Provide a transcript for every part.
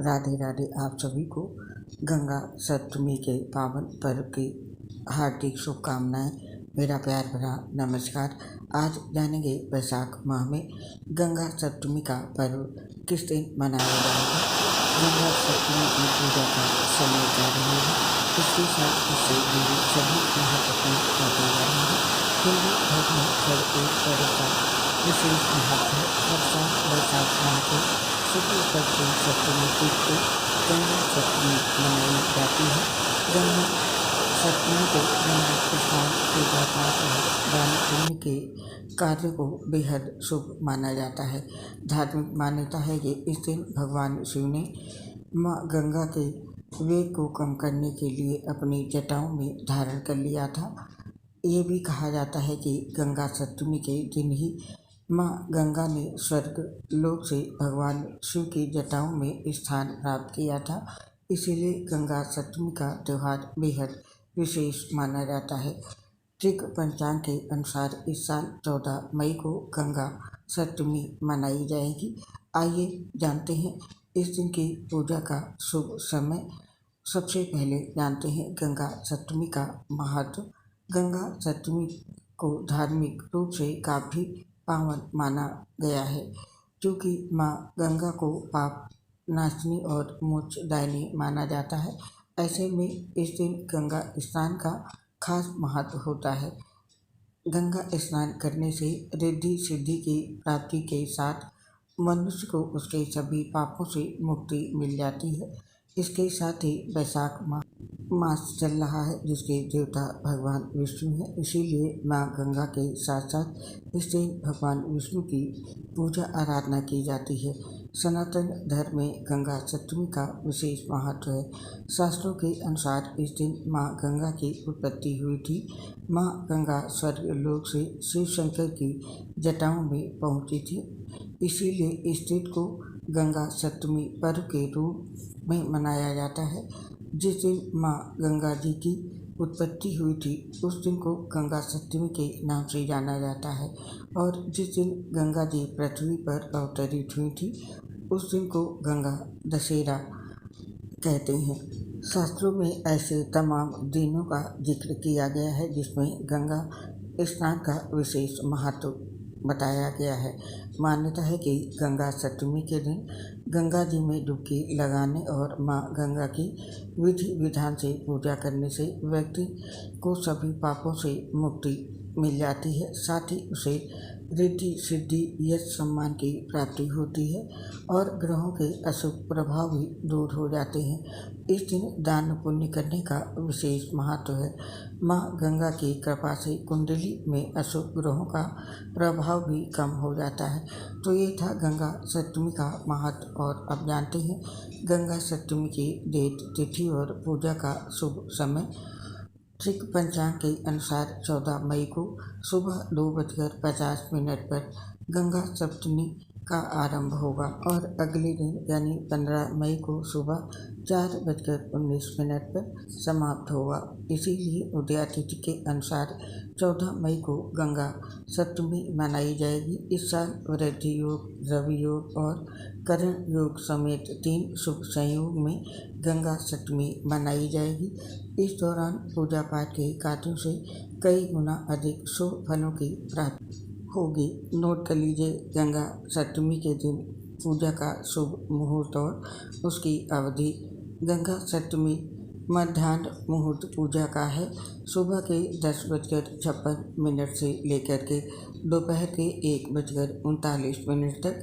राधे राधे। आप सभी को गंगा सप्तमी के पावन पर्व की हार्दिक शुभकामनाएं। मेरा प्यार भरा नमस्कार। आज जानेंगे वैशाख माह में गंगा सप्तमी का पर्व किस दिन मनाया जाएगा। गंगा सप्तमी की पूजा का समय क्या रहेगा, इसके साथ इससे जुड़ी सभी महत्वपूर्ण बातें जानेंगे। हिंदू धर्म में हर एक पर्व का विशेष महत्व है। हर साल वैशाख माह के शुक्ल पक्ष की सप्तमी तिथि को गंगा सप्तमी मनाई जाती है। गंगा सप्तमी को गंगा स्नान, पूजा पाठ और दान पुण्य के कार्य को बेहद शुभ माना जाता है। धार्मिक मान्यता है कि इस दिन भगवान शिव ने माँ गंगा के वेग को कम करने के लिए अपनी जटाओं में धारण कर लिया था। ये भी कहा जाता है कि गंगा सप्तमी के दिन ही माँ गंगा ने स्वर्ग लोक से भगवान शिव की जटाओं में स्थान प्राप्त किया था। इसीलिए गंगा सप्तमी का त्यौहार बेहद विशेष माना जाता है। ऋग पंचांग के अनुसार इस साल 14 मई को गंगा सप्तमी मनाई जाएगी। आइए जानते हैं इस दिन की पूजा का शुभ समय। सबसे पहले जानते हैं गंगा सप्तमी का महत्व। गंगा सप्तमी को धार्मिक रूप से काफ़ी पावन माना गया है, क्योंकि माँ गंगा को पाप नाशनी और मोक्षदायिनी माना जाता है। ऐसे में इस दिन गंगा स्नान का खास महत्व होता है। गंगा स्नान करने से रिद्धि सिद्धि की प्राप्ति के साथ मनुष्य को उसके सभी पापों से मुक्ति मिल जाती है। इसके साथ ही वैशाख मास चल रहा है, जिसके देवता भगवान विष्णु हैं। इसीलिए माँ गंगा के साथ साथ इस दिन भगवान विष्णु की पूजा आराधना की जाती है। सनातन धर्म में गंगा सप्तमी का विशेष महत्व है। शास्त्रों के अनुसार इस दिन माँ गंगा की उत्पत्ति हुई थी। माँ गंगा स्वर्ग लोक से शिव शंकर की जटाओं में पहुँची थी। इसीलिए इस दिन को गंगा सप्तमी पर्व के रूप में मनाया जाता है। जिस दिन माँ गंगा जी की उत्पत्ति हुई थी उस दिन को गंगा सप्तमी के नाम से जाना जाता है। और जिस दिन गंगा जी पृथ्वी पर अवतरित हुई थी उस दिन को गंगा दशहरा कहते हैं। शास्त्रों में ऐसे तमाम दिनों का जिक्र किया गया है जिसमें गंगा स्नान का विशेष महत्व बताया गया है। मान्यता है कि गंगा सप्तमी के दिन गंगा जी में डुबकी लगाने और माँ गंगा की विधि विधान से पूजा करने से व्यक्ति को सभी पापों से मुक्ति मिल जाती है। साथ ही उसे रिद्धि सिद्धि यश सम्मान की प्राप्ति होती है और ग्रहों के अशुभ प्रभाव भी दूर हो जाते हैं। इस दिन दान पुण्य करने का विशेष महत्व है। माँ गंगा की कृपा से कुंडली में अशुभ ग्रहों का प्रभाव भी कम हो जाता है। तो ये था गंगा सप्तमी का महत्व। और अब जानते हैं गंगा सप्तमी की डेट, तिथि और पूजा का शुभ समय। ऋग पंचांग के अनुसार 14 मई को सुबह 2:50 पर गंगा सप्तमी का आरंभ होगा और अगले दिन यानी 15 मई को सुबह 4:19 पर समाप्त होगा। इसीलिए उदया तिथि के अनुसार 14 मई को गंगा सप्तमी मनाई जाएगी। इस साल वृद्धि योग, रवि योग और करण योग समेत 3 शुभ संयोग में गंगा सप्तमी मनाई जाएगी। इस दौरान पूजा पाठ के कार्यों से कई गुना अधिक शुभ फलों की प्राप्ति होगी। नोट कर लीजिए गंगा सप्तमी के दिन पूजा का शुभ मुहूर्त और उसकी अवधि। गंगा सप्तमी मध्याह्न मुहूर्त पूजा का है। सुबह के 10:56 से लेकर के दोपहर के 1:39 तक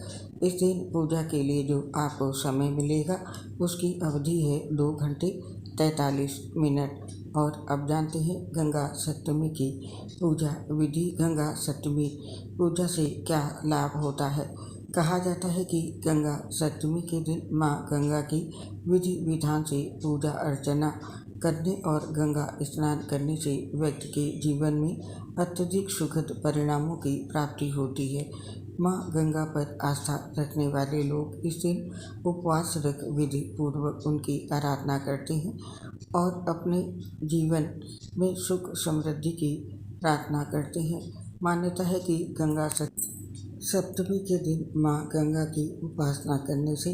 इस दिन पूजा के लिए जो आपको समय मिलेगा उसकी अवधि है 2 घंटे 43 मिनट। और अब जानते हैं गंगा सप्तमी की पूजा विधि। गंगा सप्तमी पूजा से क्या लाभ होता है। कहा जाता है कि गंगा सप्तमी के दिन माँ गंगा की विधि विधान से पूजा अर्चना करने और गंगा स्नान करने से व्यक्ति के जीवन में अत्यधिक सुखद परिणामों की प्राप्ति होती है। माँ गंगा पर आस्था रखने वाले लोग इस दिन उपवास रख विधि पूर्वक उनकी आराधना करते हैं और अपने जीवन में सुख समृद्धि की प्रार्थना करते हैं। मान्यता है कि गंगा सप्तमी के दिन माँ गंगा की उपासना करने से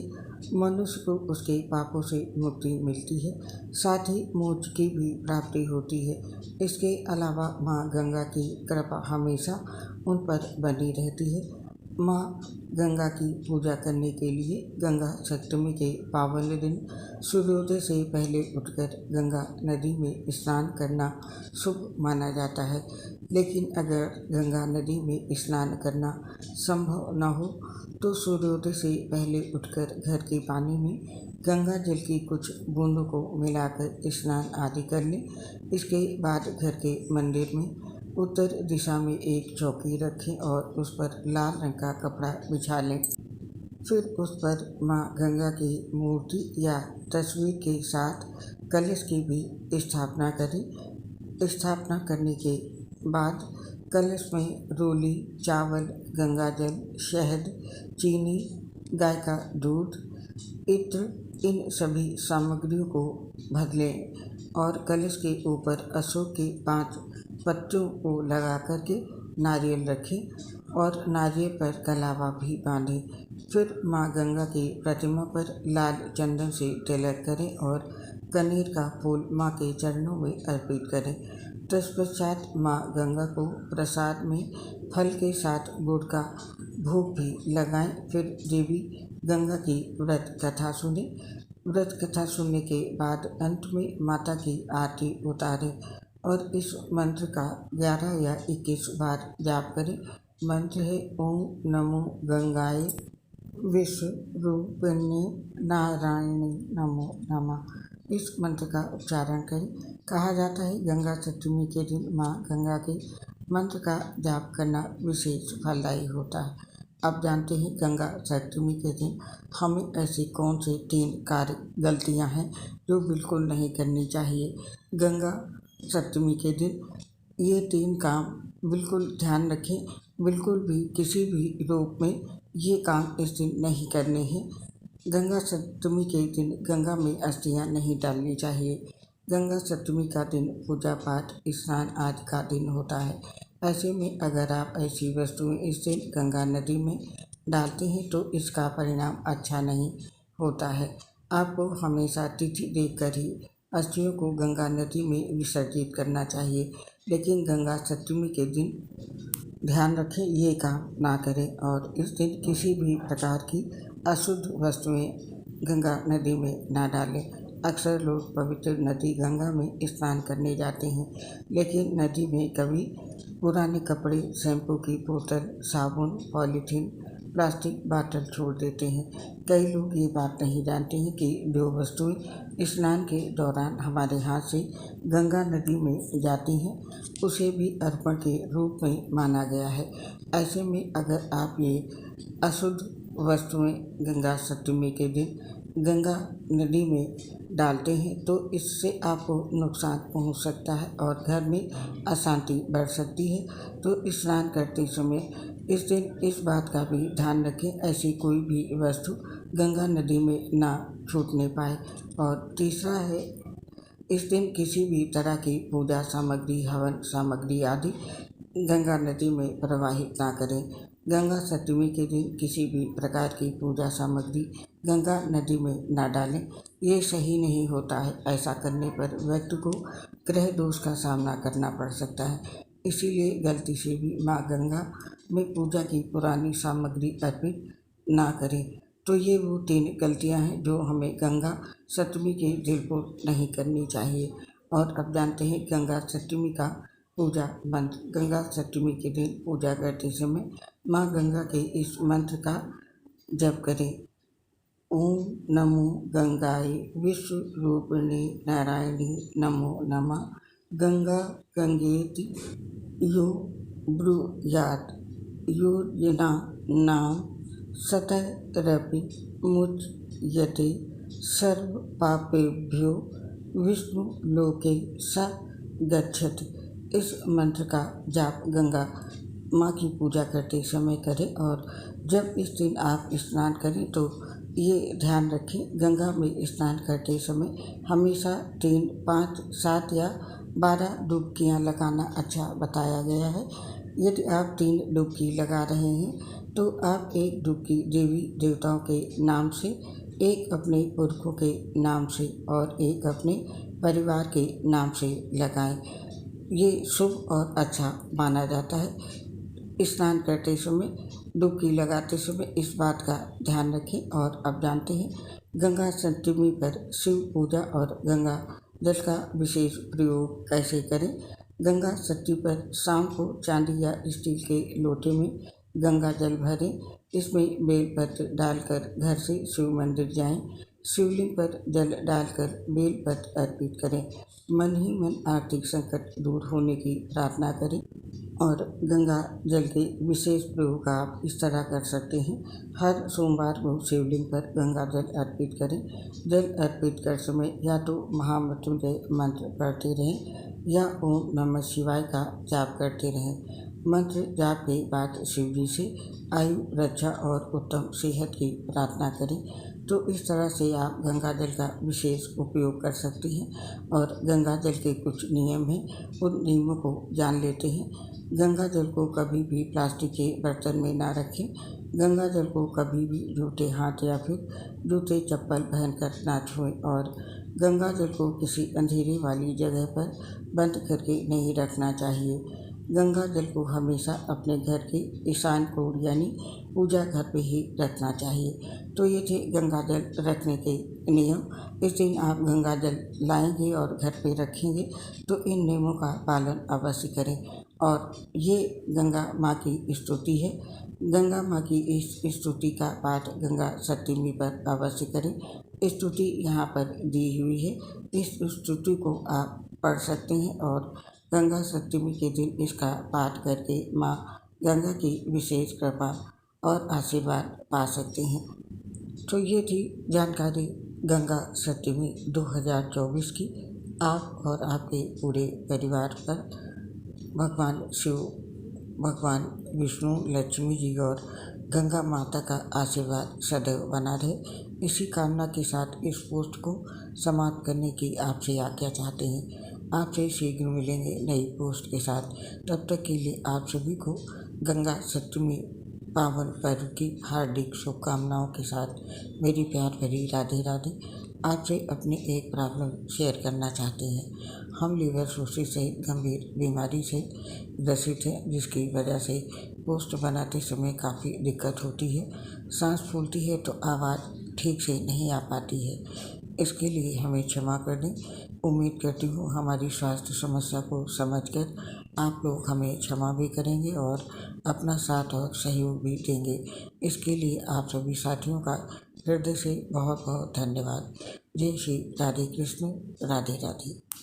मनुष्य को उसके पापों से मुक्ति मिलती है, साथ ही मोक्ष की भी प्राप्ति होती है। इसके अलावा माँ गंगा की कृपा हमेशा उन पर बनी रहती है। माँ गंगा की पूजा करने के लिए गंगा सप्तमी के पावन दिन सूर्योदय से पहले उठकर गंगा नदी में स्नान करना शुभ माना जाता है। लेकिन अगर गंगा नदी में स्नान करना संभव न हो तो सूर्योदय से पहले उठकर घर के पानी में गंगा जल की कुछ बूंदों को मिलाकर स्नान आदि कर लें। इसके बाद घर के मंदिर में उत्तर दिशा में एक चौकी रखें और उस पर लाल रंग का कपड़ा बिछा लें। फिर उस पर माँ गंगा की मूर्ति या तस्वीर के साथ कलश की भी स्थापना करें। स्थापना करने के बाद कलश में रोली, चावल, गंगा जल, शहद, चीनी, गाय का दूध, इत्र, इन सभी सामग्रियों को भर लें और कलश के ऊपर अशोक के 5 पत्तों को लगा करके नारियल रखें और नारियल पर कलावा भी बांधें। फिर माँ गंगा की प्रतिमा पर लाल चंदन से तिलक करें और कनेर का फूल माँ के चरणों में अर्पित करें। तत्पश्चात माँ गंगा को प्रसाद में फल के साथ गुड़ का भोग भी लगाएं। फिर देवी गंगा की व्रत कथा सुने। व्रत कथा सुनने के बाद अंत में माता की आरती उतारें और इस मंत्र का 11 या 21 बार जाप करें। मंत्र है ओम नमो गंगाए विश्वरूपिण्ये नारायणी नमो नमः। इस मंत्र का उच्चारण करें। कहा जाता है गंगा सप्तमी के दिन माँ गंगा के मंत्र का जाप करना विशेष फलदायी होता है। अब जानते हैं गंगा सप्तमी के दिन हमें ऐसी कौन से 3 गलतियाँ हैं जो बिल्कुल नहीं करनी चाहिए। गंगा सप्तमी के दिन ये 3 काम बिल्कुल ध्यान रखें। बिल्कुल भी किसी भी रूप में ये काम इस दिन नहीं करने हैं। गंगा सप्तमी के दिन गंगा में अस्थियाँ नहीं डालनी चाहिए। गंगा सप्तमी का दिन पूजा पाठ, स्नान आदि का दिन होता है। ऐसे में अगर आप ऐसी वस्तुएं इस दिन गंगा नदी में डालते हैं तो इसका परिणाम अच्छा नहीं होता है। आपको हमेशा तिथि देखकर ही अस्थियों को गंगा नदी में विसर्जित करना चाहिए। लेकिन गंगा सप्तमी के दिन ध्यान रखें ये काम ना करें और इस दिन किसी भी प्रकार की अशुद्ध वस्तुएं गंगा नदी में ना डालें। अक्सर लोग पवित्र नदी गंगा में स्नान करने जाते हैं, लेकिन नदी में कभी पुराने कपड़े, शैम्पू की बोतल, साबुन, पॉलीथीन, प्लास्टिक बाटल छोड़ देते हैं। कई लोग ये बात नहीं जानते हैं कि जो वस्तुएं स्नान के दौरान हमारे हाथ से गंगा नदी में जाती हैं उसे भी अर्पण के रूप में माना गया है। ऐसे में अगर आप ये अशुद्ध वस्तुएं गंगा सप्तमी के दिन गंगा नदी में डालते हैं तो इससे आपको नुकसान पहुंच सकता है और घर में अशांति बढ़ सकती है। तो स्नान करते समय इस दिन इस बात का भी ध्यान रखें ऐसी कोई भी वस्तु गंगा नदी में ना छूटने पाए। और तीसरा है इस दिन किसी भी तरह की पूजा सामग्री, हवन सामग्री आदि गंगा नदी में प्रवाहित ना करें। गंगा सप्तमी के दिन किसी भी प्रकार की पूजा सामग्री गंगा नदी में ना डालें। ये सही नहीं होता है। ऐसा करने पर व्यक्ति को ग्रह दोष का सामना करना पड़ सकता है। इसीलिए गलती से भी माँ गंगा में पूजा की पुरानी सामग्री अर्पित ना करें। तो ये वो 3 गलतियाँ हैं जो हमें गंगा सप्तमी के दिन को नहीं करनी चाहिए। और अब जानते हैं गंगा सप्तमी का पूजा मंत्र। गंगा सप्तमी के दिन पूजा करते समय माँ गंगा के इस मंत्र का जप करें। ओम नमो गंगाए विश्वरूपिणी नारायणी नमो नमः। गंगा गंगेति यो ब्रूयात् यो जना नाम सतरपि मुच्यते सर्व पापेभ्यो विष्णुलोके स गच्छति। इस मंत्र का जाप गंगा माँ की पूजा करते समय करें और जब इस दिन आप स्नान करें तो ये ध्यान रखें गंगा में स्नान करते समय हमेशा 3, 5, 7 या 12 डुबकियाँ लगाना अच्छा बताया गया है। यदि आप 3 डुबकी लगा रहे हैं तो आप एक डुबकी देवी देवताओं के नाम से एक अपने पुरखों के नाम से और एक अपने परिवार के नाम से लगाएं। ये शुभ और अच्छा माना जाता है। स्नान करते समय, डुबकी लगाते समय इस बात का ध्यान रखें। और अब जानते हैं गंगा सप्तमी पर शिव पूजा और गंगा जल का विशेष प्रयोग कैसे करें। गंगा सप्तमी पर शाम को चांदी या स्टील के लोटे में गंगा जल भरें। इसमें बेलपत्र डालकर घर से शिव मंदिर जाएं। शिवलिंग पर जल डालकर बेलपत्र अर्पित करें। मन ही मन आर्थिक संकट दूर होने की प्रार्थना करें। और गंगा जल के विशेष प्रयोग आप इस तरह कर सकते हैं। हर सोमवार को शिवलिंग पर गंगा जल अर्पित करें। जल अर्पित कर समय या तो महामृत्युंजय मंत्र पढ़ते रहें या ओम नमः शिवाय का जाप करते रहें। मंत्र जाप के बाद शिव जी से आयु, रक्षा और उत्तम सेहत की प्रार्थना करें। तो इस तरह से आप गंगा जल का विशेष उपयोग कर सकते हैं। और गंगा जल के कुछ नियम हैं, उन नियमों को जान लेते हैं। गंगा जल को कभी भी प्लास्टिक के बर्तन में ना रखें। गंगा जल को कभी भी जूते हाथ या फिर जूते चप्पल पहनकर ना छुएं। और गंगा जल को किसी अंधेरे वाली जगह पर बंद करके नहीं रखना चाहिए। गंगा जल को हमेशा अपने घर के ईशान कोण यानी पूजा घर पे ही रखना चाहिए। तो ये थे गंगा जल रखने के नियम। इस दिन आप गंगा जल लाएंगे और घर पे रखेंगे तो इन नियमों का पालन अवश्य करें। और ये गंगा माँ की स्तुति है। गंगा माँ की इस स्तुति का पाठ गंगा सप्तमी पर अवश्य करें। स्तुति यहाँ पर दी हुई है, इस स्तुति को आप पढ़ सकते हैं और गंगा सप्तमी के दिन इसका पाठ करके माँ गंगा की विशेष कृपा और आशीर्वाद पा सकते हैं। तो ये थी जानकारी गंगा सप्तमी 2024 की। आप और आपके पूरे परिवार पर भगवान शिव, भगवान विष्णु, लक्ष्मी जी और गंगा माता का आशीर्वाद सदैव बना रहे। इसी कामना के साथ इस पोस्ट को समाप्त करने की आपसे आज्ञा चाहते हैं। आपसे शीघ्र मिलेंगे नई पोस्ट के साथ। तब तक के लिए आप सभी को गंगा सप्तमी पावन पर्व की हार्दिक शुभकामनाओं के साथ मेरी प्यार भरी राधे राधे। आपसे अपनी एक प्रॉब्लम शेयर करना चाहते हैं। हम लीवर सोसिस से गंभीर बीमारी से ग्रसित हैं, जिसकी वजह से पोस्ट बनाते समय काफ़ी दिक्कत होती है। सांस फूलती है तो आवाज़ ठीक से नहीं आ पाती है। इसके लिए हमें क्षमा कर दें। उम्मीद करती हूँ हमारी स्वास्थ्य समस्या को समझकर आप लोग हमें क्षमा भी करेंगे और अपना साथ और सहयोग भी देंगे। इसके लिए आप सभी साथियों का हृदय से बहुत बहुत धन्यवाद। जय श्री राधे कृष्ण, राधे राधे।